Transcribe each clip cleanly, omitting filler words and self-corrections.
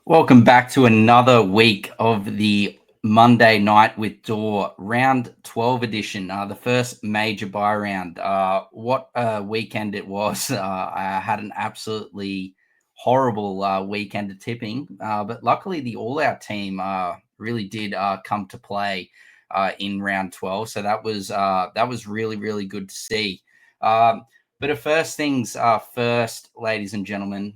Welcome back to another week of the Monday Night with Door round 12 edition, the first major buy round. What a weekend it was. I had an absolutely horrible weekend of tipping, but luckily the All Out team really did come to play in round 12. So that was really, really good to see. But at first things first, ladies and gentlemen,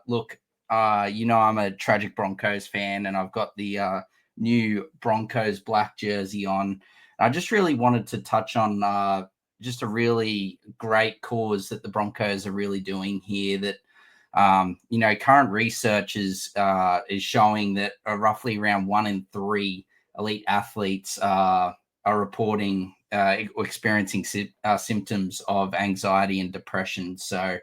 look, I'm a tragic Broncos fan, and I've got the new Broncos black jersey on. I just really wanted to touch on just a really great cause that the Broncos are really doing here. That current research is showing that roughly around 1 in 3 elite athletes are reporting experiencing symptoms of anxiety and depression. So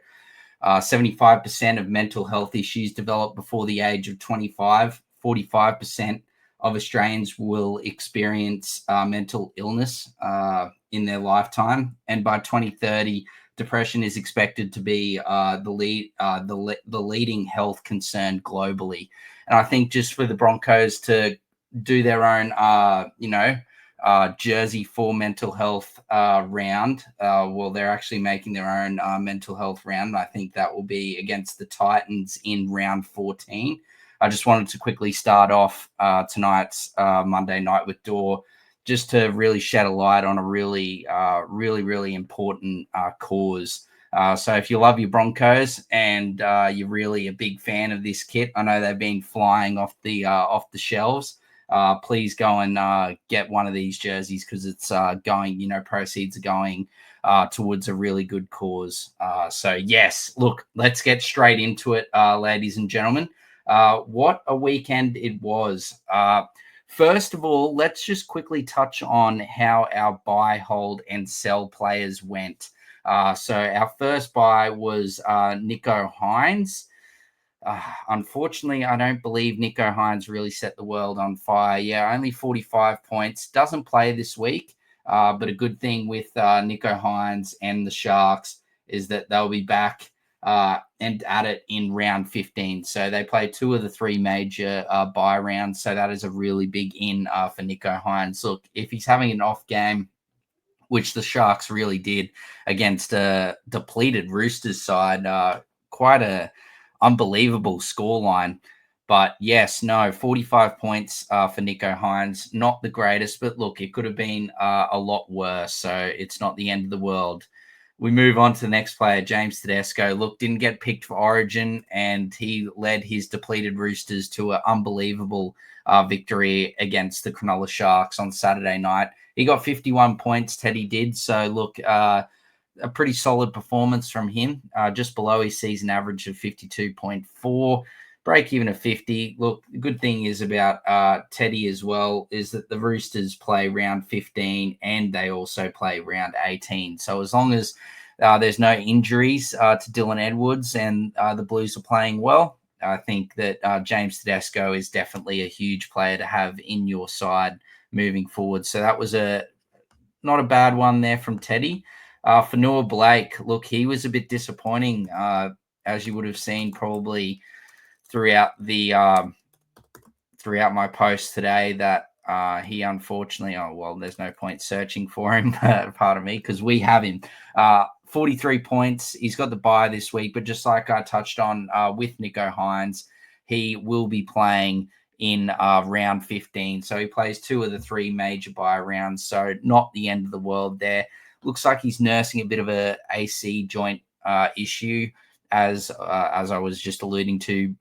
75% of mental health issues develop before the age of 25. 45% of Australians will experience mental illness in their lifetime. And by 2030, depression is expected to be the leading health concern globally. And I think just for the Broncos to do their own, jersey for mental health round. Well, they're actually making their own mental health round. I think that will be against the Titans in round 14. I just wanted to quickly start off tonight's Monday Night with Door just to really shed a light on a really important cause. So if you love your Broncos and you're really a big fan of this kit, I know they've been flying off the shelves. Please go and get one of these jerseys because it's proceeds are going towards a really good cause. So yes, look, let's get straight into it, ladies and gentlemen. What a weekend it was. First of all, let's just quickly touch on how our buy, hold, and sell players went. So our first buy was Nico Hines. Unfortunately, I don't believe Nico Hines really set the world on fire. Yeah, only 45 points. Doesn't play this week, but a good thing with Nico Hines and the Sharks is that they'll be back and at it in round 15. So they play 2 of the 3 major buy rounds. So that is a really big in for Nico Hines. Look, if he's having an off game, which the Sharks really did against a depleted Roosters side, quite a unbelievable scoreline. But yes, no, 45 points for Nico Hines. Not the greatest, but look, it could have been a lot worse. So it's not the end of the world. We move on to the next player, James Tedesco. Look, didn't get picked for Origin, and he led his depleted Roosters to an unbelievable victory against the Cronulla Sharks on Saturday night. He got 51 points, Teddy did. So, look, a pretty solid performance from him, just below his season average of 52.4, break even of 50. Look, the good thing is about Teddy as well is that the Roosters play round 15 and they also play round 18. So as long as there's no injuries to Dylan Edwards and the Blues are playing well, I think that James Tedesco is definitely a huge player to have in your side moving forward. So that was not a bad one there from Teddy. For Noah Blake, look, he was a bit disappointing, as you would have seen probably throughout my post today that he unfortunately, there's no point searching for him, pardon me, because we have him. 43 points. He's got the bye this week, but just like I touched on with Nico Hines, he will be playing in round 15. So he plays 2 of the 3 major bye rounds. So not the end of the world there. Looks like he's nursing a bit of a AC joint issue, as I was just alluding to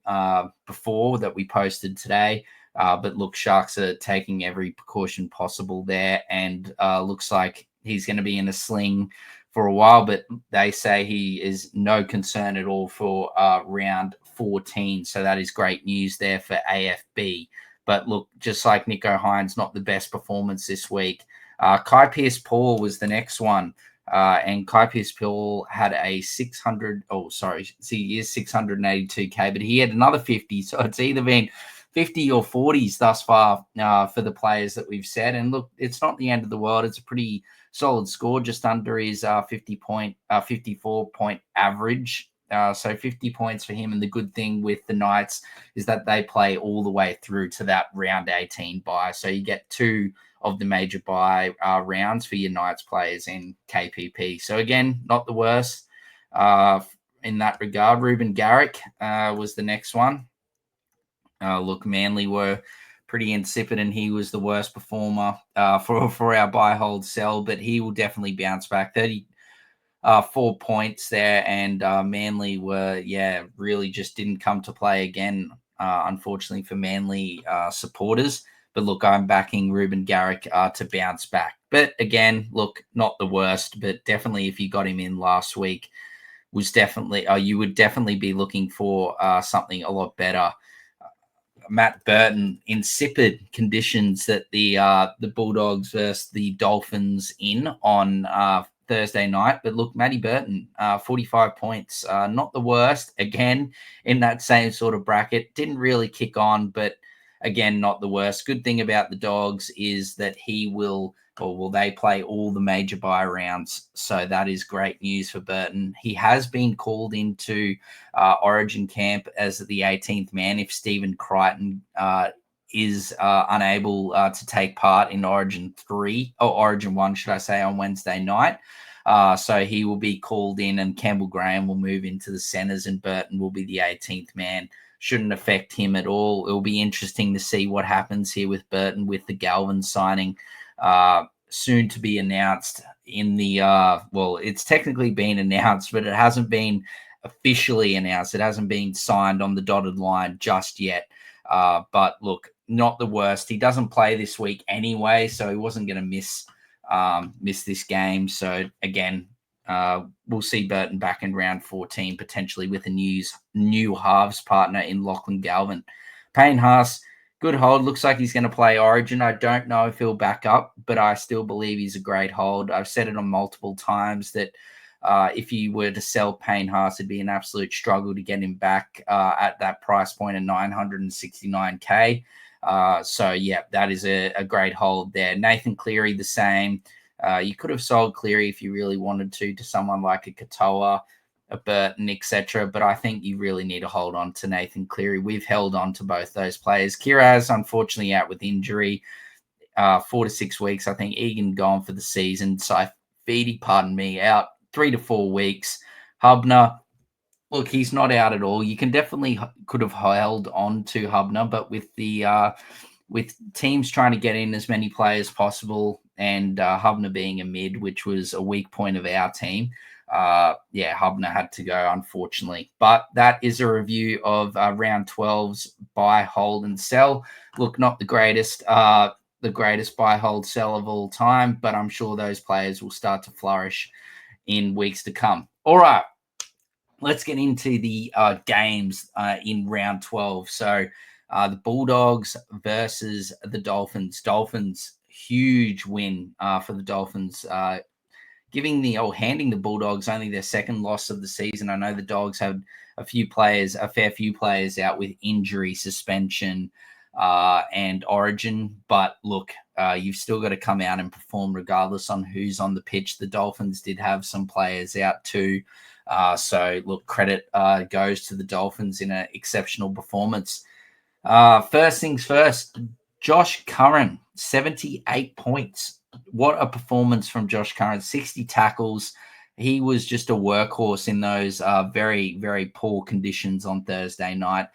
before that we posted today. But look, Sharks are taking every precaution possible there, and looks like he's going to be in a sling for a while, but they say he is no concern at all for round 14. So that is great news there for AFB. But look, just like Nico Hines, not the best performance this week. Kai Pearce-Paul was the next one. And Kai Pearce-Paul had a 682K, but he had another 50. So it's either been 50 or 40s thus far for the players that we've said. And look, it's not the end of the world. It's a pretty solid score, just under his 54 point average So 50 points for him. And the good thing with the Knights is that they play all the way through to that round 18 bye. So you get 2 of the major bye rounds for your Knights players in KPP. So again, not the worst in that regard. Ruben Garrick was the next one. Look, Manly were pretty insipid, and he was the worst performer for our buy, hold, sell, but he will definitely bounce back. 4 points there, and Manly were, really just didn't come to play again, unfortunately for Manly supporters. But look, I'm backing Ruben Garrick to bounce back. But again, look, not the worst, but definitely if you got him in last week, was definitely you would definitely be looking for something a lot better. Matt Burton, insipid conditions that the Bulldogs versus the Dolphins in on Thursday night. But look, Matty Burton, 45 points, not the worst. Again, in that same sort of bracket, didn't really kick on, but again, not the worst. Good thing about the Dogs is that they play all the major bye rounds. So that is great news for Burton. He has been called into Origin camp as the 18th man if Stephen Crichton is unable to take part in Origin 1, should I say, on Wednesday night. So he will be called in, and Campbell Graham will move into the centres, and Burton will be the 18th man. Shouldn't affect him at all. It'll be interesting to see what happens here with Burton with the Galvin signing soon to be announced in the it's technically been announced, but it hasn't been officially announced. It hasn't been signed on the dotted line just yet. But look, not the worst. He doesn't play this week anyway, so he wasn't going to miss this game. So again, we'll see Burton back in round 14 potentially with a new halves partner in Lachlan Galvin. Payne Haas, good hold. Looks like he's going to play Origin. I don't know if he'll back up, but I still believe he's a great hold. I've said it on multiple times that if you were to sell Payne Haas, it'd be an absolute struggle to get him back at that price point of 969K. That is a great hold there. Nathan Cleary, the same. You could have sold Cleary if you really wanted to someone like a Katoa, a Burton, etc. But I think you really need to hold on to Nathan Cleary. We've held on to both those players. Kiraz, unfortunately, out with injury, 4 to 6 weeks. I think Egan gone for the season. Saifidi, out 3 to 4 weeks. Hubner, look, he's not out at all. You could have held on to Hubner, but with teams trying to get in as many players possible, and Hubner being a mid, which was a weak point of our team, Hubner had to go, unfortunately. But that is a review of round 12's buy, hold, and sell. Look, not the greatest buy, hold, sell of all time, but I'm sure those players will start to flourish in weeks to come. All right, let's get into the games in round 12. So the Bulldogs versus the Dolphins. Dolphins, huge win for the Dolphins, handing the Bulldogs only their second loss of the season. I know the Dogs had a fair few players out with injury, suspension, and Origin. But look, you've still got to come out and perform regardless on who's on the pitch. The Dolphins did have some players out too. So look, credit goes to the Dolphins in an exceptional performance. First things first, Josh Curran, 78 points. What a performance from Josh Curran, 60 tackles. He was just a workhorse in those very, very poor conditions on Thursday night.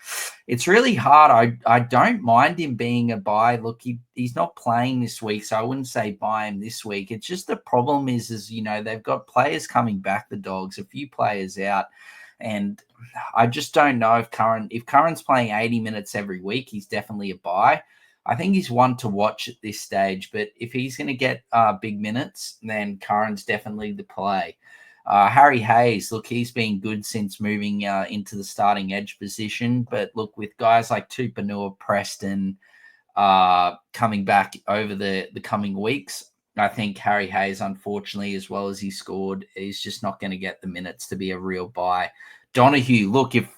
It's really hard. I don't mind him being a buy. Look, he's not playing this week, so I wouldn't say buy him this week. It's just the problem is they've got players coming back, the Dogs, a few players out. And I just don't know if Curran's playing 80 minutes every week, he's definitely a buy. I think he's one to watch at this stage, but if he's going to get big minutes, then Curran's definitely the play. Harry Hayes, look, he's been good since moving into the starting edge position, but look, with guys like Tupanua, Preston coming back over the coming weeks, I think Harry Hayes, unfortunately, as well as he scored, he's just not going to get the minutes to be a real buy. Donahue, look, if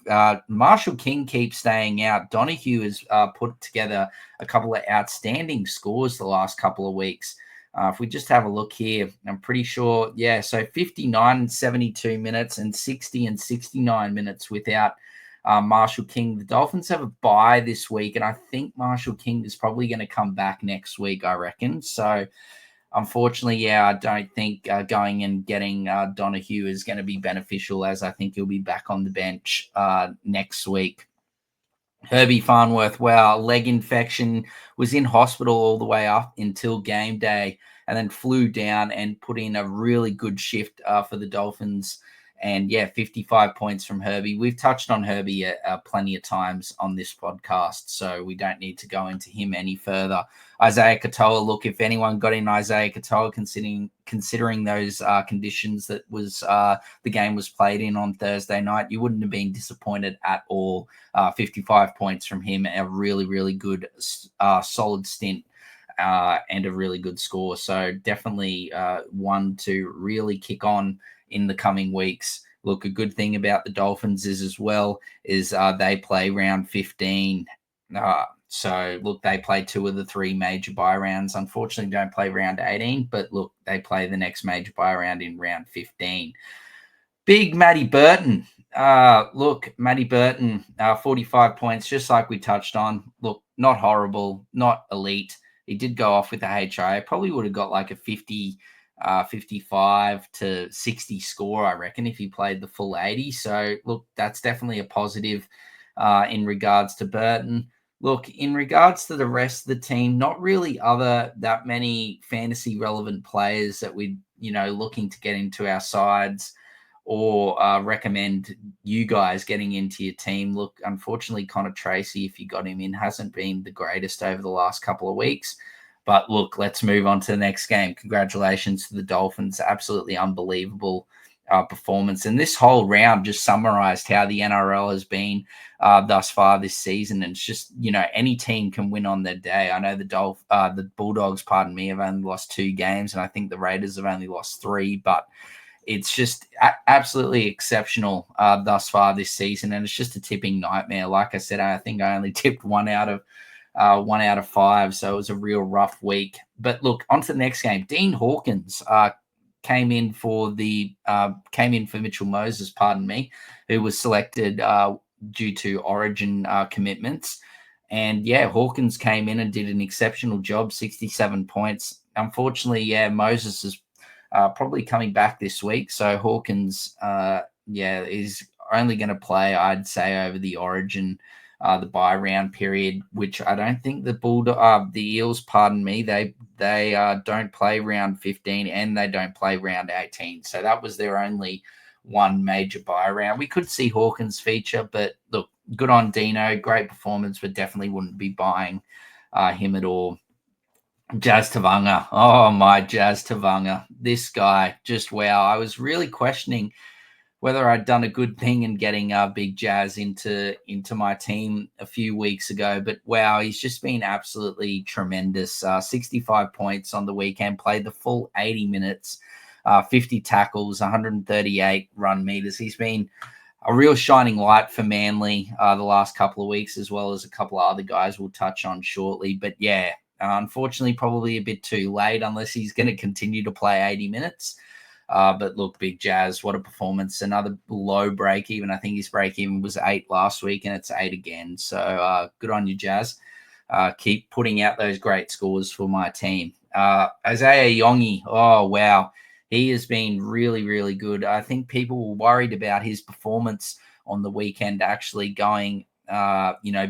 Marshall King keeps staying out, Donahue has put together a couple of outstanding scores the last couple of weeks. If we just have a look here, I'm pretty sure, so 59 and 72 minutes and 60 and 69 minutes without Marshall King. The Dolphins have a bye this week, and I think Marshall King is probably going to come back next week, I reckon. So, unfortunately, I don't think going and getting Donahue is going to be beneficial, as I think he'll be back on the bench next week. Herbie Farnworth, wow, leg infection, was in hospital all the way up until game day, and then flew down and put in a really good shift for the Dolphins. And 55 points from Herbie. We've touched on Herbie plenty of times on this podcast, so we don't need to go into him any further. Isaiah Katoa, look, if anyone got in Isaiah Katoa, considering those conditions that was the game was played in on Thursday night, you wouldn't have been disappointed at all. 55 points from him, a really, really good, solid stint. And a really good score. So definitely one to really kick on in the coming weeks. Look, a good thing about the Dolphins is they play round 15. So look, they play 2 of the 3 major bye rounds. Unfortunately, don't play round 18, but look, they play the next major bye round in round 15. Big Matty Burton. Matty Burton, 45 points, just like we touched on. Look, not horrible, not elite. He did go off with a HIA. Probably would have got like a 55 to 60 score, I reckon, if he played the full 80. So, look, that's definitely a positive in regards to Burton. Look, in regards to the rest of the team, not really that many fantasy relevant players that we're, looking to get into our sides or recommend you guys getting into your team. Look, unfortunately, Connor Tracy, if you got him in, hasn't been the greatest over the last couple of weeks. But look, let's move on to the next game. Congratulations to the Dolphins. Absolutely unbelievable performance. And this whole round just summarized how the NRL has been thus far this season. And it's just, any team can win on their day. I know the Bulldogs, have only lost 2 games, and I think the Raiders have only lost 3, but it's just absolutely exceptional thus far this season, and it's just a tipping nightmare. Like I said, I think I only tipped 1 out of 5, so it was a real rough week. But look, on to the next game. Dean Hawkins came in for Mitchell Moses, who was selected due to Origin commitments. And Hawkins came in and did an exceptional job, 67 points. Unfortunately, Moses is probably coming back this week. So Hawkins, is only going to play, I'd say, over the Origin, the bye round period, which I don't think the Eels, they don't play round 15 and they don't play round 18. So that was their only one major bye round. We could see Hawkins feature, but look, good on Dino, great performance, but definitely wouldn't be buying him at all. Jazz Tavanga. Oh, my Jazz Tavanga. This guy, just wow. I was really questioning whether I'd done a good thing in getting Big Jazz into my team a few weeks ago. But wow, he's just been absolutely tremendous. 65 points on the weekend, played the full 80 minutes, 50 tackles, 138 run meters. He's been a real shining light for Manly the last couple of weeks, as well as a couple of other guys we'll touch on shortly. But unfortunately, probably a bit too late unless he's going to continue to play 80 minutes. But look, Big Jazz, what a performance. Another low break even. I think his break even was 8 last week, and it's 8 again. So good on you, Jazz. Keep putting out those great scores for my team. Isaiah Yongi, oh, wow. He has been really, really good. I think people were worried about his performance on the weekend actually going,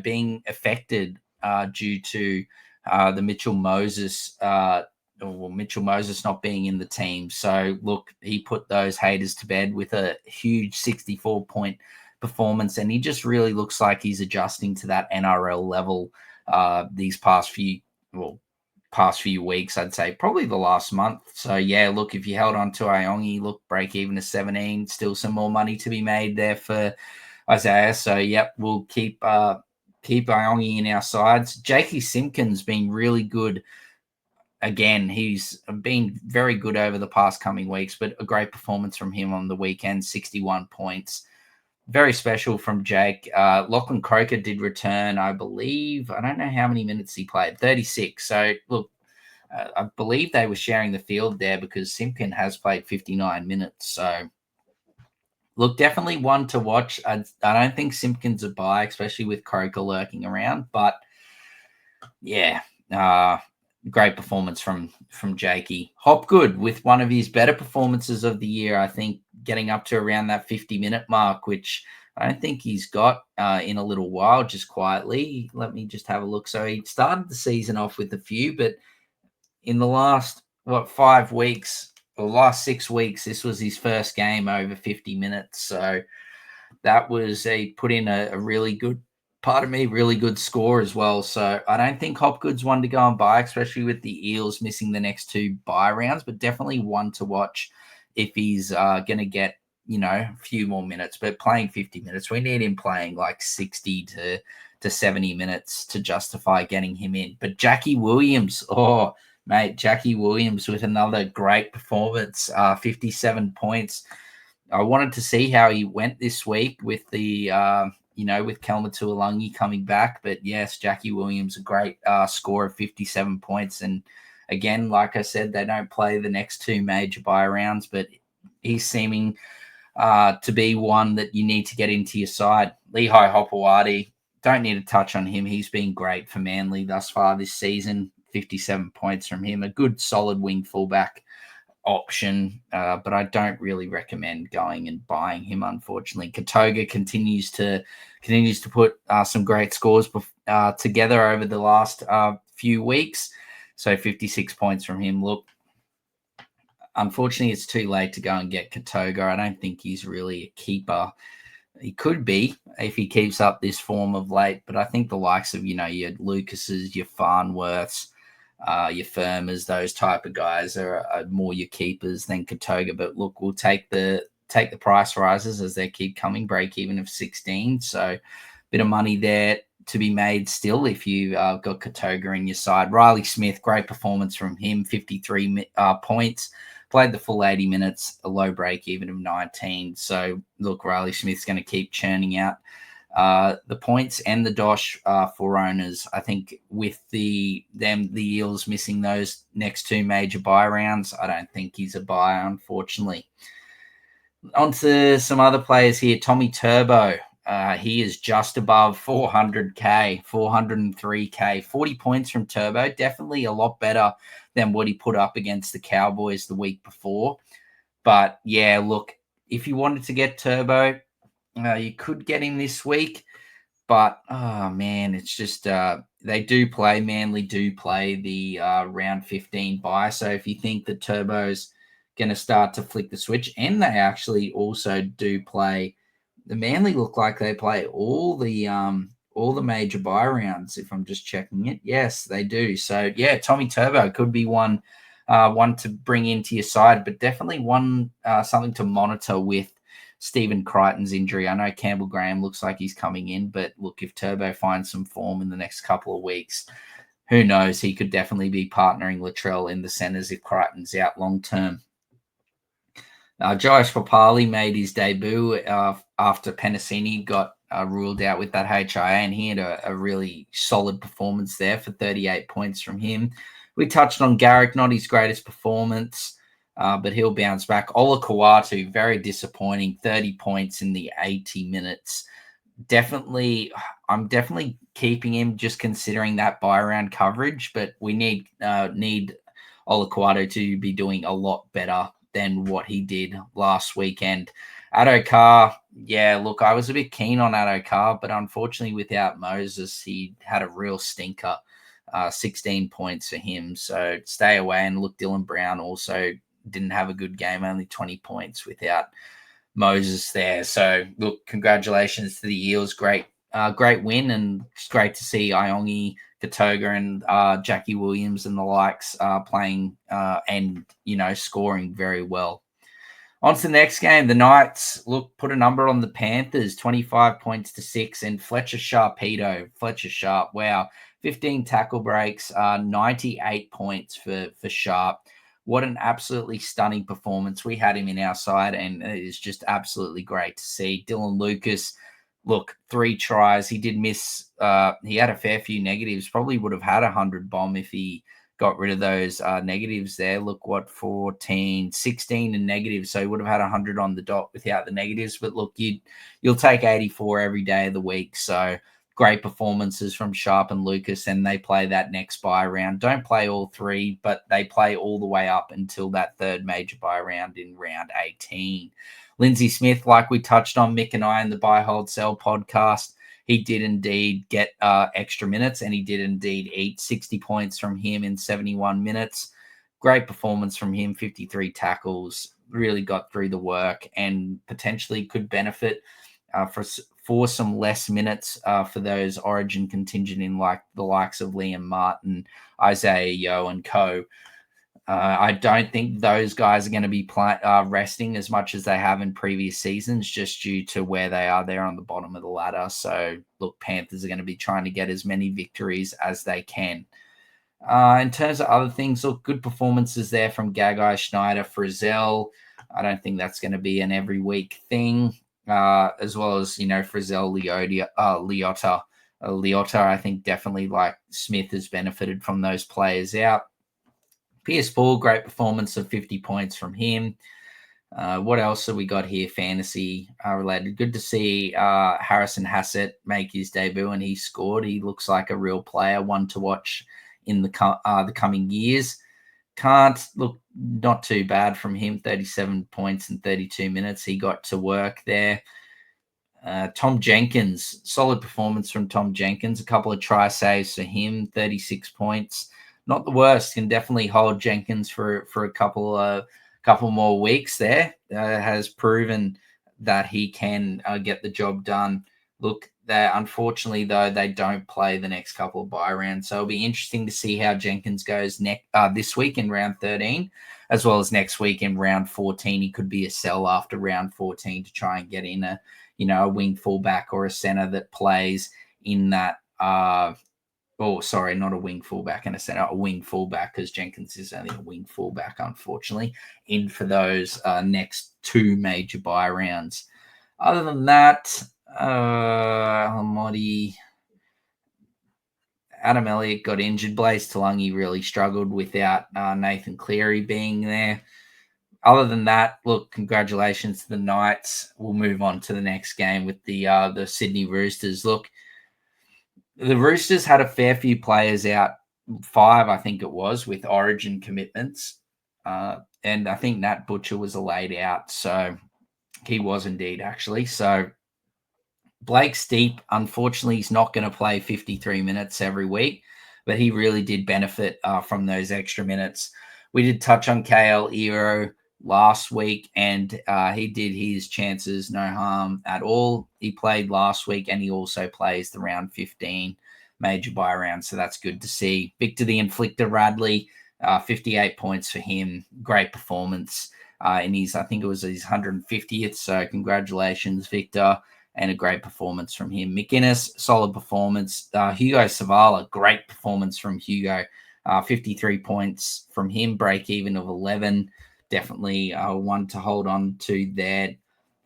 being affected due to the Mitchell Moses not being in the team. So, look, he put those haters to bed with a huge 64-point performance, and he just really looks like he's adjusting to that NRL level these past few weeks, I'd say, probably the last month. So, look, if you held on to Iongi, look, break even to 17, still some more money to be made there for Isaiah. So, we'll keep Iongi in our sides. Jakey Simpkins been really good. Again, he's been very good over the past coming weeks, but a great performance from him on the weekend, 61 points. Very special from Jake. Lachlan Croker did return, I believe. I don't know how many minutes he played, 36. So, look, I believe they were sharing the field there because Simpkin has played 59 minutes. So, look, definitely one to watch. I don't think Simpkin's a buy, especially with Croker lurking around. But yeah, great performance from Jakey. Hopgood with one of his better performances of the year, I think, getting up to around that 50-minute mark, which I don't think he's got in a little while, just quietly. Let me just have a look. So he started the season off with a few, but in the last, 5 weeks or last 6 weeks, this was his first game over 50 minutes. So that was put in a really good, really good score as well. So I don't think Hopgood's one to go and buy, especially with the Eels missing the next 2 bye rounds, but definitely one to watch if he's going to get, a few more minutes. But playing 50 minutes, we need him playing like 60 to 70 minutes to justify getting him in. But Jackie Williams, mate, Jackie Williams with another great performance, 57 points. I wanted to see how he went this week with the, with Kelma Tuolangi coming back. But yes, Jackie Williams, a great score of 57 points. And again, like I said, they don't play the next 2 major bye rounds, but he's seeming to be one that you need to get into your side. Lehigh Hopewadi, don't need to touch on him. He's been great for Manly thus far this season. 57 points from him. A good, solid wing fullback option, but I don't really recommend going and buying him, unfortunately. Katoga continues to put some great scores together over the last few weeks. So 56 points from him. Look, unfortunately, it's too late to go and get Katoga. I don't think he's really a keeper. He could be if he keeps up this form of late, but I think the likes of, your Lucases, your Farnworths, your Firmers, those type of guys are more your keepers than Katoga. But look, we'll take the price rises as they keep coming, break even of 16. So bit of money there to be made still if you got Katoga in your side. Riley Smith, great performance from him, 53 points. Played the full 80 minutes, a low break even of 19. So, look, Riley Smith's going to keep churning out the points and the dosh for owners. I think with the Eels missing those next 2 major bye rounds, I don't think he's a buy, unfortunately. On to some other players here. Tommy Turbo. He is just above 400K, 403K, 40 points from Turbo. Definitely a lot better than what he put up against the Cowboys the week before. But yeah, look, if you wanted to get Turbo, you could get him this week. But, oh, man, it's just Manly do play the round 15 bye. So if you think that Turbo's going to start to flick the switch, and they actually also do play, the Manly look like they play all the major bye rounds, if I'm just checking it. Yes, they do. So, yeah, Tommy Turbo could be one to bring into your side, but definitely one something to monitor with Stephen Crichton's injury. I know Campbell Graham looks like he's coming in, but look, if Turbo finds some form in the next couple of weeks, who knows? He could definitely be partnering Latrell in the centres if Crichton's out long term. Josh Papali made his debut after Penasini got ruled out with that HIA, and he had a really solid performance there for 38 points from him. We touched on Garrick, not his greatest performance, but he'll bounce back. Ola Kawatu, very disappointing, 30 points in the 80 minutes. I'm definitely keeping him just considering that bye round coverage, but we need Ola Kawatu to be doing a lot better than what he did last weekend. Addo-Carr, yeah, look, I was a bit keen on Addo-Carr, but unfortunately without Moses, he had a real stinker, 16 points for him. So stay away. And look, Dylan Brown also didn't have a good game, only 20 points without Moses there. So look, congratulations to the Eels. Great win, and it's great to see Iongi, Katoga, and Jackie Williams and the likes playing and scoring very well. On to the next game, the Knights put a number on the Panthers, 25 points to 6, and Fletcher Sharp, wow, 15 tackle breaks, 98 points for Sharp. What an absolutely stunning performance. We had him in our side, and it is just absolutely great to see. Dylan Lucas, 3 tries. He did miss. He had a fair few negatives. Probably would have had 100 bomb if he got rid of those negatives there. Look, what, 14, 16 and negatives. So he would have had 100 on the dot without the negatives. But look, you'll take 84 every day of the week. So great performances from Sharp and Lucas, and they play that next bye round. Don't play all three, but they play all the way up until that third major bye round in round 18. Lindsay Smith, like we touched on, Mick and I in the Buy, Hold, Sell podcast, he did indeed get extra minutes, and he did indeed eat 60 points from him in 71 minutes. Great performance from him, 53 tackles, really got through the work and potentially could benefit for some less minutes for those Origin contingent in like the likes of Liam Martin, Isaiah Yeo and co. I don't think those guys are going to be resting as much as they have in previous seasons, just due to where they are there on the bottom of the ladder. So, look, Panthers are going to be trying to get as many victories as they can. In terms of other things, look, good performances there from Gagai, Schneider, Frizzell. I don't think that's going to be an every week thing, as well as, Frizzell, Leota. I think definitely like Smith has benefited from those players out. Pierce Paul, great performance of 50 points from him. What else have we got here? Fantasy related. Good to see Harrison Hassett make his debut, and he scored. He looks like a real player, one to watch in the coming years. Not too bad from him. 37 points in 32 minutes. He got to work there. Tom Jenkins, solid performance from Tom Jenkins. A couple of try saves for him. 36 points. Not the worst. Can definitely hold Jenkins for a couple more weeks there. Has proven that he can get the job done. Look, unfortunately, though, they don't play the next couple of bye rounds. So it'll be interesting to see how Jenkins goes this week in round 13, as well as next week in round 14. He could be a sell after round 14 to try and get in a wing fullback or a center that plays in that not a wing fullback and a center, a wing fullback, because Jenkins is only a wing fullback, unfortunately, in for those next two major bye rounds. Other than that, Adam Elliott got injured. Blaze Talangi really struggled without Nathan Cleary being there. Other than that, look, congratulations to the Knights. We'll move on to the next game with the Sydney Roosters. Look, the Roosters had a fair few players out, 5, I think it was, with Origin commitments. And I think Nat Butcher was laid out. So he was indeed, actually. So Blake Steep, unfortunately, he's not going to play 53 minutes every week, but he really did benefit from those extra minutes. We did touch on KL Ero last week, and he did his chances no harm at all. He played last week, and he also plays the round 15 major bye round, so that's good to see. Victor the Inflictor Radley, 58 points for him. Great performance in I think it was his 150th, so congratulations, Victor, and a great performance from him. McInnes, solid performance. Hugo Savala, great performance from Hugo. 53 points from him, break even of 11. Definitely one to hold on to there.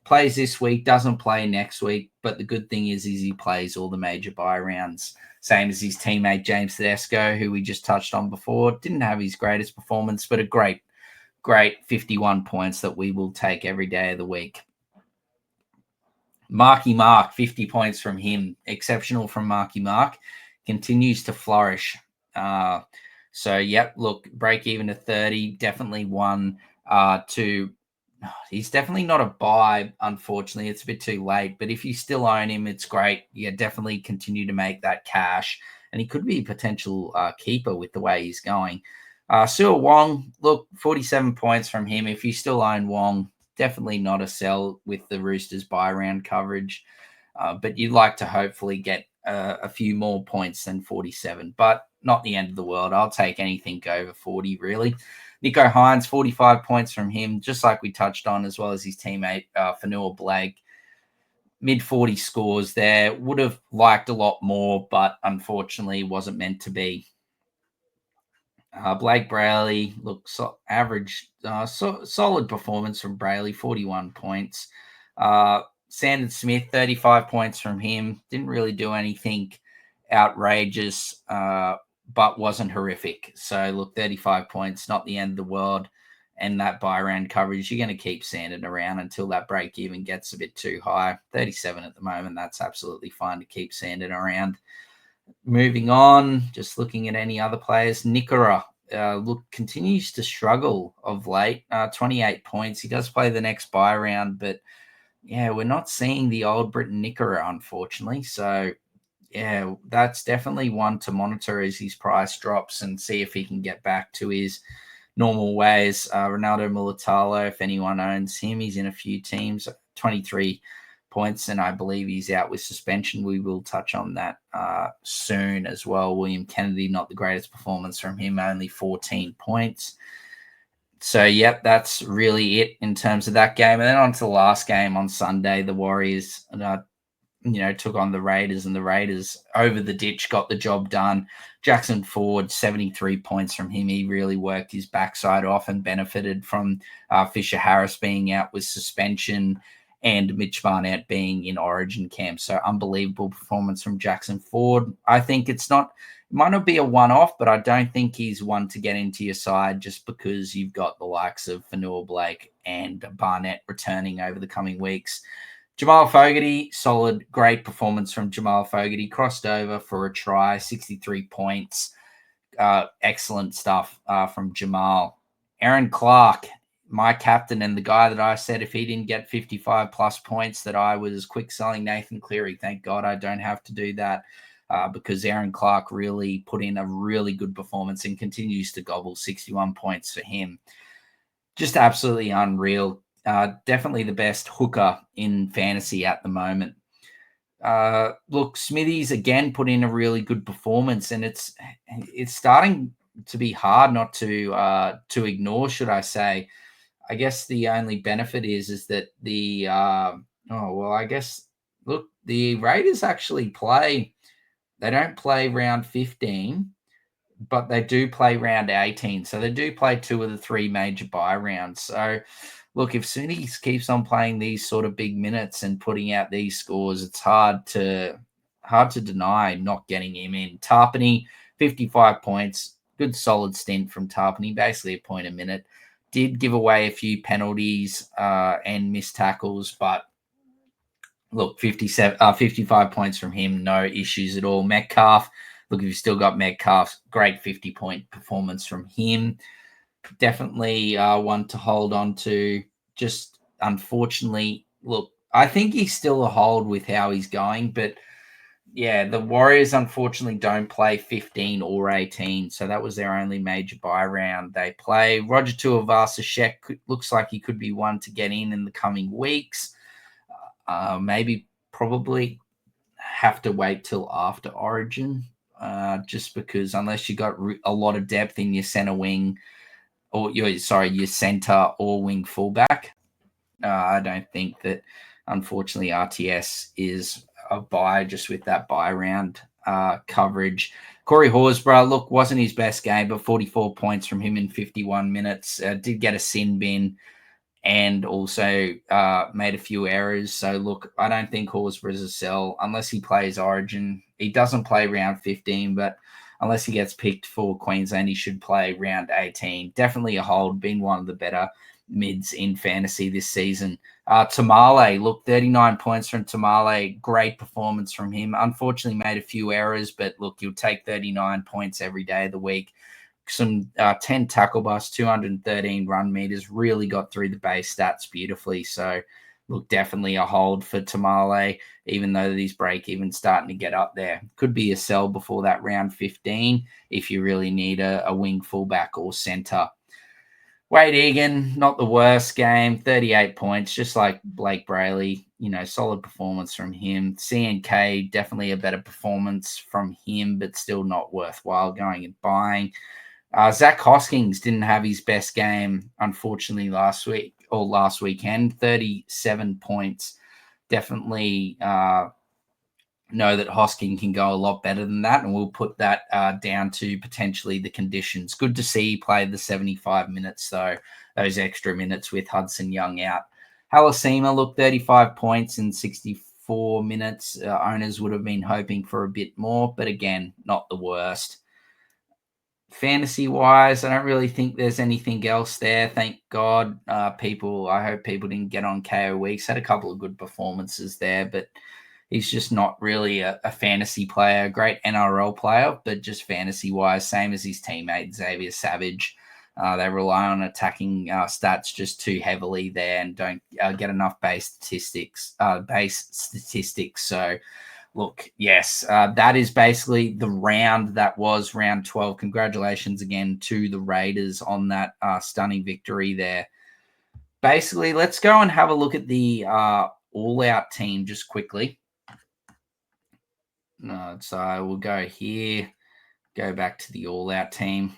Plays this week, doesn't play next week, but the good thing is he plays all the major bye rounds. Same as his teammate James Tedesco, who we just touched on before. Didn't have his greatest performance, but a great 51 points that we will take every day of the week. Marky Mark, 50 points from him. Exceptional from Marky Mark. Continues to flourish. Look, break even to 30. Definitely one he's definitely not a buy, unfortunately. It's a bit too late. But if you still own him, it's great. Yeah, definitely continue to make that cash. And he could be a potential keeper with the way he's going. Sua Wong, look, 47 points from him. If you still own Wong, definitely not a sell with the Roosters bye round coverage. But you'd like to hopefully get a few more points than 47. But not the end of the world. I'll take anything over 40, really. Nico Hines, 45 points from him, just like we touched on, as well as his teammate, Fanua Blake. Mid-40 scores there. Would have liked a lot more, but unfortunately wasn't meant to be. Blake Brayley, looks average, solid performance from Brayley, 41 points. Sandon Smith, 35 points from him. Didn't really do anything outrageous but wasn't horrific. So look, 35 points, not the end of the world. And that buy round coverage, you're going to keep sanding around until that break even gets a bit too high. 37 at the moment, that's absolutely fine to keep sanding around. Moving on, just looking at any other players, Nikora continues to struggle of late. 28 points. He does play the next buy round, but yeah, we're not seeing the old Britain Nikora, unfortunately. So yeah, that's definitely one to monitor as his price drops and see if he can get back to his normal ways. Ronaldo Militalo, if anyone owns him, he's in a few teams, 23 points, and I believe he's out with suspension. We will touch on that soon as well. William Kennedy, not the greatest performance from him, only 14 points. So, yep, that's really it in terms of that game. And then on to the last game on Sunday, the Warriors took on the Raiders, and the Raiders over the ditch got the job done. Jackson Ford, 73 points from him. He really worked his backside off and benefited from Fisher Harris being out with suspension and Mitch Barnett being in Origin camp. So unbelievable performance from Jackson Ford. I think it might not be a one-off, but I don't think he's one to get into your side just because you've got the likes of Fanua Blake and Barnett returning over the coming weeks. Jamal Fogarty, solid, great performance from Jamal Fogarty. Crossed over for a try, 63 points. Excellent stuff from Jamal. Aaron Clark, my captain and the guy that I said if he didn't get 55 plus points that I was quick selling Nathan Cleary. Thank God I don't have to do that because Aaron Clark really put in a really good performance and continues to gobble 61 points for him. Just absolutely unreal. Definitely the best hooker in fantasy at the moment. Look, Smithies again put in a really good performance, and it's starting to be hard not to ignore, should I say. I guess the only benefit is that the the Raiders actually play. They don't play round 15, but they do play round 18. So they do play two of the three major buy rounds. So look, if Smithies keeps on playing these sort of big minutes and putting out these scores, it's hard to deny not getting him in. Tarpany, 55 points, good solid stint from Tarpany, basically a point a minute. Did give away a few penalties and missed tackles, but look, 55 points from him, no issues at all. Metcalf, look, if you've still got Metcalf, great 50-point performance from him. Definitely one to hold on to. Just unfortunately, look, I think he's still a hold with how he's going, but yeah, the Warriors unfortunately don't play 15 or 18, so that was their only major buy round. They play Roger Tuivasa-Sheck. Looks like he could be one to get in the coming weeks. Maybe probably have to wait till after Origin, just because unless you got a lot of depth in your center wing, or your center or wing fullback. I don't think that, unfortunately, RTS is a buy just with that buy round coverage. Corey Horsburgh, look, wasn't his best game, but 44 points from him in 51 minutes. Did get a sin bin and also made a few errors. So, look, I don't think Horsburgh is a sell unless he plays Origin. He doesn't play round 15, but unless he gets picked for Queensland, he should play round 18. Definitely a hold, been one of the better mids in fantasy this season. Tamale, look, 39 points from Tamale. Great performance from him. Unfortunately, made a few errors, but look, you'll take 39 points every day of the week. Some 10 tackle busts, 213 run meters, really got through the base stats beautifully. So, look, definitely a hold for Tamale, even though these break even starting to get up there. Could be a sell before that round 15 if you really need a wing fullback or center. Wade Egan, not the worst game, 38 points, just like Blake Brayley, solid performance from him. CNK, definitely a better performance from him, but still not worthwhile going and buying. Zach Hoskins didn't have his best game, unfortunately, last weekend, 37 points. Definitely know that Hosking can go a lot better than that, and we'll put that down to potentially the conditions. Good to see he played the 75 minutes, though, those extra minutes with Hudson Young out. Halasima, look, 35 points in 64 minutes. Owners would have been hoping for a bit more, but again, not the worst. Fantasy-wise, I don't really think there's anything else there. Thank God. I hope people didn't get on KO Weeks. Had a couple of good performances there, but he's just not really a fantasy player. Great NRL player, but just fantasy-wise, same as his teammate Xavier Savage. They rely on attacking stats just too heavily there and don't get enough base statistics. So, look, yes, that is basically the round that was round 12. Congratulations again to the Raiders on that stunning victory there. Basically, let's go and have a look at the all-out team just quickly. So we'll go here, go back to the all-out team.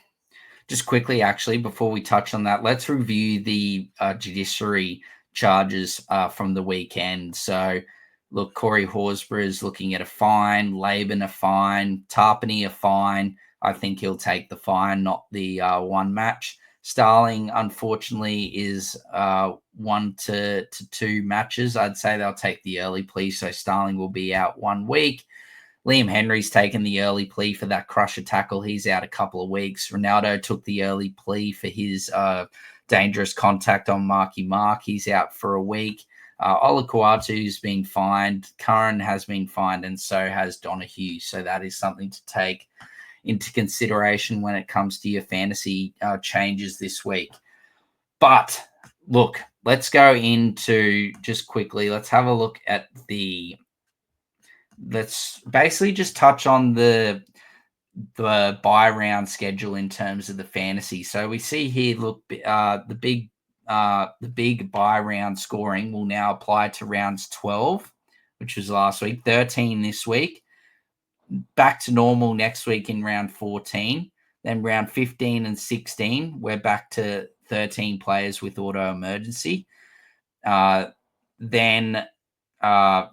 Just quickly, actually, before we touch on that, let's review the judiciary charges from the weekend. So, look, Corey Horsburgh is looking at a fine, Laban a fine, Tarpany a fine. I think he'll take the fine, not the one match. Starling, unfortunately, is 1 to 2 matches. I'd say they'll take the early plea, so Starling will be out 1 week. Liam Henry's taken the early plea for that crusher tackle. He's out a couple of weeks. Ronaldo took the early plea for his dangerous contact on Marky Mark. He's out for a week. Olakuatu's been fined. Curran has been fined, and so has Donahue. So that is something to take into consideration when it comes to your fantasy changes this week. But look, let's go into just quickly. Let's have a look at let's basically just touch on the buy round schedule in terms of the fantasy. So we see here, look, the big buy round scoring will now apply to rounds 12, which was last week, 13 this week, back to normal next week in round 14, then round 15 and 16, we're back to 13 players with auto emergency. Then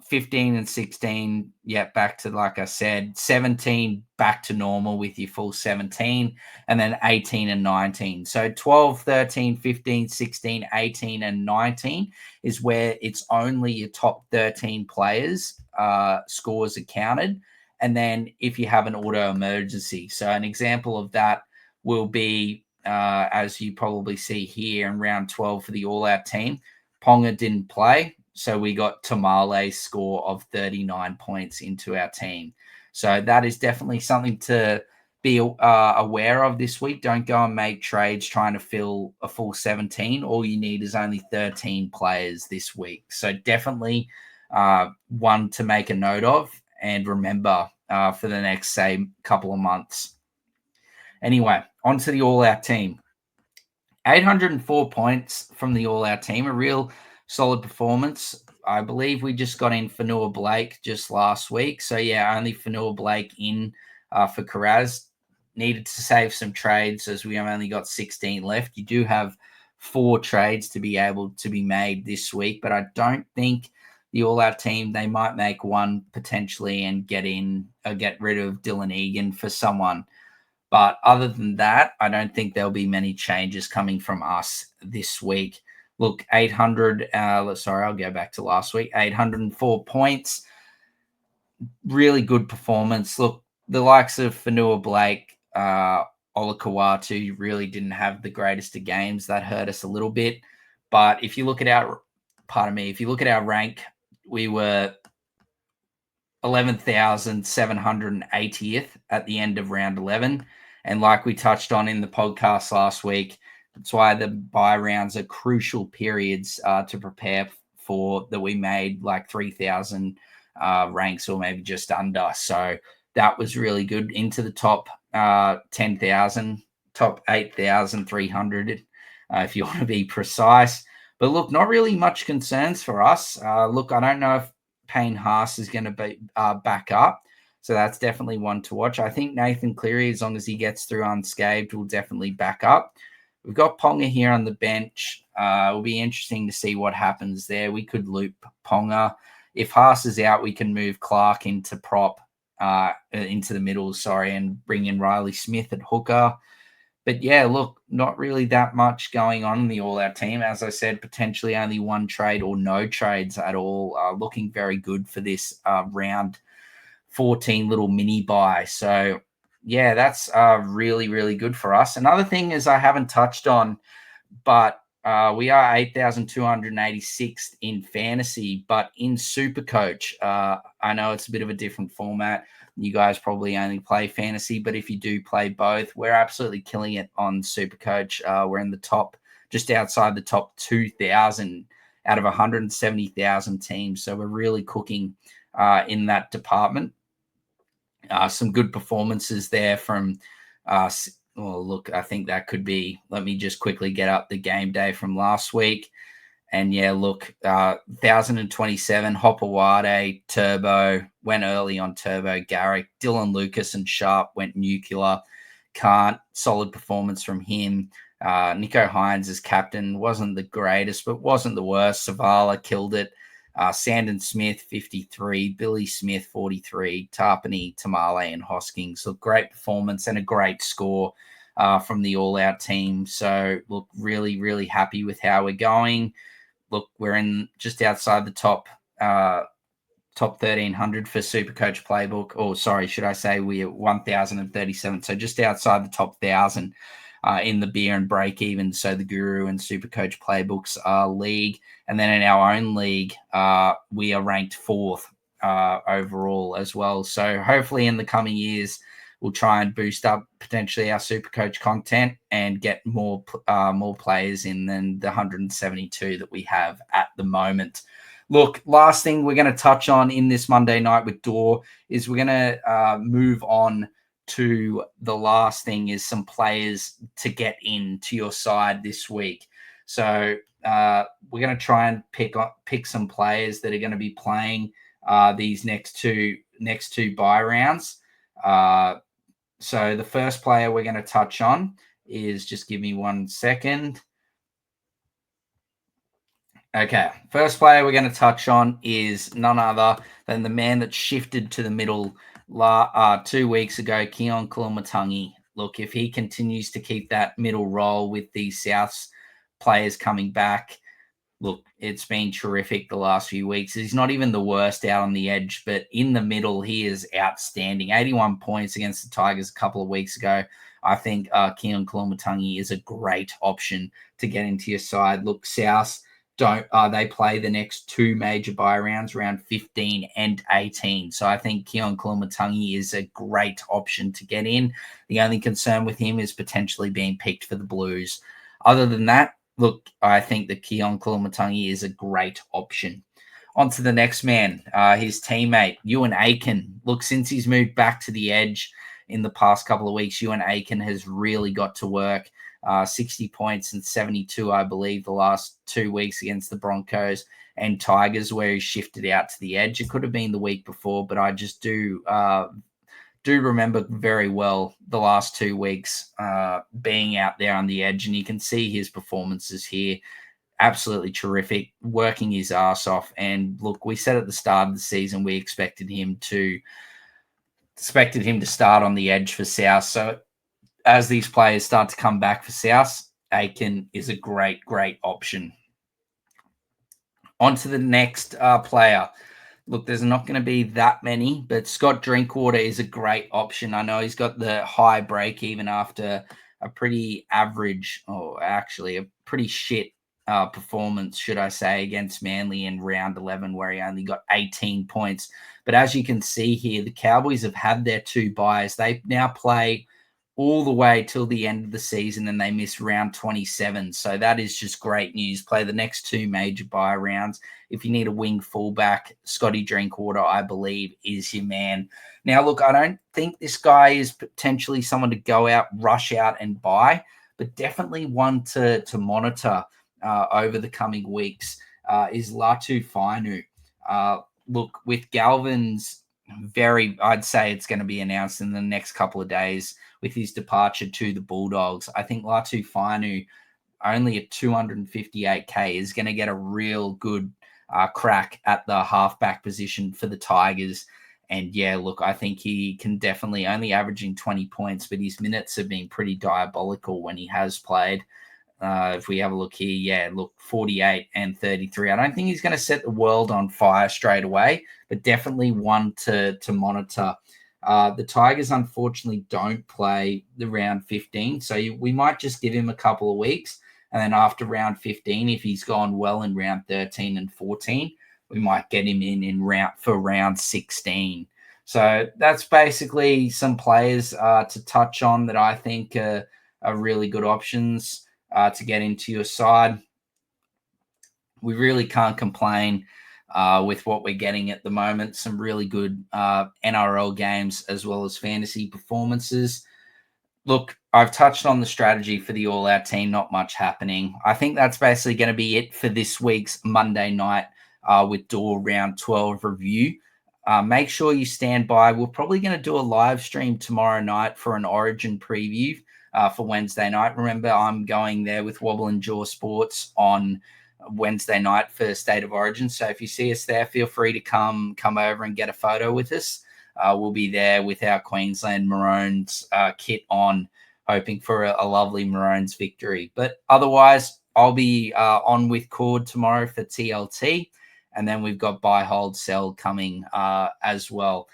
15 and 16, back to, like I said, 17 back to normal with your full 17, and then 18 and 19. So 12, 13, 15, 16, 18, and 19 is where it's only your top 13 players scores are counted. And then if you have an auto emergency. So an example of that will be, as you probably see here in round 12 for the all-out team, Ponga didn't play. So we got Tamale's score of 39 points into our team. So that is definitely something to be aware of this week. Don't go and make trades trying to fill a full 17. All you need is only 13 players this week. So definitely one to make a note of and remember for the next, say, couple of months. Anyway, on to the all-out team. 804 points from the all-out team, a real solid performance. I believe we just got in Fanua Blake just last week. So, only Fanua Blake in for Karaz. Needed to save some trades as we have only got 16 left. You do have 4 trades to be able to be made this week, but I don't think the all-out team, they might make one potentially and get rid of Dylan Egan for someone. But other than that, I don't think there'll be many changes coming from us this week. Look, 800, I'll go back to last week, 804 points. Really good performance. Look, the likes of Fanua Blake, Olakawatu really didn't have the greatest of games. That hurt us a little bit. But if you look at our rank, we were 11,780th at the end of round 11. And like we touched on in the podcast last week, that's why the buy rounds are crucial periods to prepare for, that we made like 3,000 ranks or maybe just under. So that was really good, into the top 10,000, top 8,300 if you want to be precise. But look, not really much concerns for us. Look, I don't know if Payne Haas is going to be back up. So that's definitely one to watch. I think Nathan Cleary, as long as he gets through unscathed, will definitely back up. We've got Ponga here on the bench. It'll be interesting to see what happens there. We could loop Ponga. If Haas is out, we can move Clark into prop, into the middle, and bring in Riley Smith at hooker. But look, not really that much going on in the all-out team. As I said, potentially only one trade or no trades at all. Looking very good for this round 14 little mini buy. So yeah, that's really, really good for us. Another thing is I haven't touched on, but we are 8,286th in fantasy, but in SuperCoach, I know it's a bit of a different format. You guys probably only play fantasy, but if you do play both, we're absolutely killing it on SuperCoach. We're in the top, just outside the top 2,000 out of 170,000 teams. So we're really cooking in that department. Some good performances there from well, look, I think that could be, let me just quickly get up the game day from last week. And yeah, look, 1,027, Hopper Wade, Turbo, went early on Turbo, Garrick, Dylan Lucas and Sharp went nuclear. Can't, solid performance from him. Nico Hines as captain wasn't the greatest, but wasn't the worst. Savala killed it. Sandon Smith, 53, Billy Smith, 43, Tarpany, Tamale, and Hoskins. So great performance and a great score from the all-out team. So look, really, really happy with how we're going. Look, we're in just outside the top 1,300 for SuperCoach Playbook. Or sorry, should I say we're 1,037. So just outside the top 1,000 in the beer and break even. So the Guru and SuperCoach Playbooks league. And then in our own league, we are ranked 4th overall as well. So hopefully in the coming years, we'll try and boost up potentially our SuperCoach content and get more players in than the 172 that we have at the moment. Look, last thing we're going to touch on in this Monday night with Dor is we're going to move on to the last thing is some players to get into your side this week. So we're going to try and pick some players that are going to be playing these next two bye rounds. So the first player we're going to touch on is, just give me 1 second. Okay, first player we're going to touch on is none other than the man that shifted to the middle 2 weeks ago, Keon Kulumatangi. Look, if he continues to keep that middle role with these Souths players coming back, look, it's been terrific the last few weeks. He's not even the worst out on the edge, but in the middle, he is outstanding. 81 points against the Tigers a couple of weeks ago. I think Keon Kulumatangi is a great option to get into your side. Look, South they play the next 2 major bye rounds, round 15 and 18. So I think Keon Kulumatangi is a great option to get in. The only concern with him is potentially being picked for the Blues. Other than that, look, I think that Keon Kulumatangi is a great option. On to the next man, his teammate, Ewan Aiken. Look, since he's moved back to the edge in the past couple of weeks, Ewan Aiken has really got to work. 60 points and 72, I believe, the last 2 weeks against the Broncos and Tigers, where he shifted out to the edge. It could have been the week before, but I just do remember very well the last 2 weeks being out there on the edge, and you can see his performances here. Absolutely terrific, working his ass off. And look, we said at the start of the season we expected him to start on the edge for South. So as these players start to come back for South, Aiken is a great, great option. On to the next player. Look, there's not going to be that many, but Scott Drinkwater is a great option. I know he's got the high break even after a pretty average, or actually a pretty shit performance, should I say, against Manly in round 11, where he only got 18 points. But as you can see here, the Cowboys have had their 2 byes. They now play all the way till the end of the season, and they miss round 27. So that is just great news. Play the next 2 major bye rounds. If you need a wing fullback, Scotty Drinkwater, I believe, is your man. Now, look, I don't think this guy is potentially someone to go out, rush out and buy, but definitely one to monitor over the coming weeks is Latu Fainu. Look, with Galvin's I'd say it's going to be announced in the next couple of days with his departure to the Bulldogs. I think Latu Fainu, only at 258K, is going to get a real good crack at the halfback position for the Tigers. And yeah, look, I think he can definitely, only averaging 20 points, but his minutes have been pretty diabolical when he has played. If we have a look here, yeah, look, 48 and 33. I don't think he's going to set the world on fire straight away, but definitely one to monitor The Tigers, unfortunately, don't play the round 15. So we might just give him a couple of weeks. And then after round 15, if he's gone well in round 13 and 14, we might get him in round 16. So that's basically some players to touch on that I think are really good options to get into your side. We really can't complain with what we're getting at the moment. Some really good NRL games as well as fantasy performances. Look, I've touched on the strategy for the All Out team, not much happening. I think that's basically going to be it for this week's Monday night with Door Round 12 review. Make sure you stand by. We're probably going to do a live stream tomorrow night for an Origin preview for Wednesday night. Remember, I'm going there with Wobble and Jaw Sports on Wednesday night for State of Origin. So if you see us there, feel free to come over and get a photo with us. We'll be there with our Queensland Maroons kit on, hoping for a lovely Maroons victory. But otherwise, I'll be on with Cord tomorrow for TLT. And then we've got buy, hold, sell coming as well.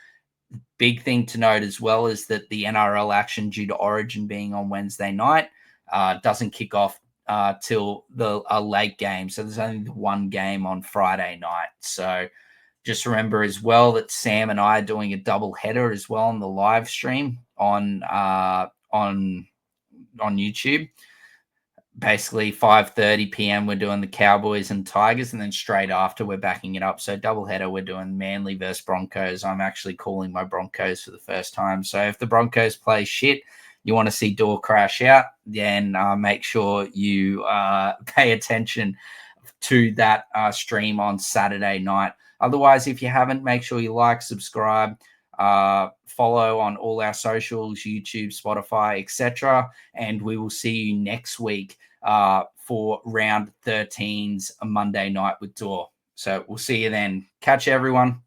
Big thing to note as well is that the NRL action, due to Origin being on Wednesday night, doesn't kick off till a late game. So there's only one game on Friday night. So just remember as well that Sam and I are doing a double header as well on the live stream on YouTube. Basically 5:30 p.m. we're doing the Cowboys and Tigers, and then straight after we're backing it up. So doubleheader, we're doing Manly versus Broncos. I'm actually calling my Broncos for the first time. So if the Broncos play shit, you want to see Door crash out, then make sure you pay attention to that stream on Saturday night. Otherwise, if you haven't, make sure you like, subscribe, follow on all our socials, YouTube, Spotify, etc. And we will see you next week for round 13's Monday night with Door. So we'll see you then. Catch everyone.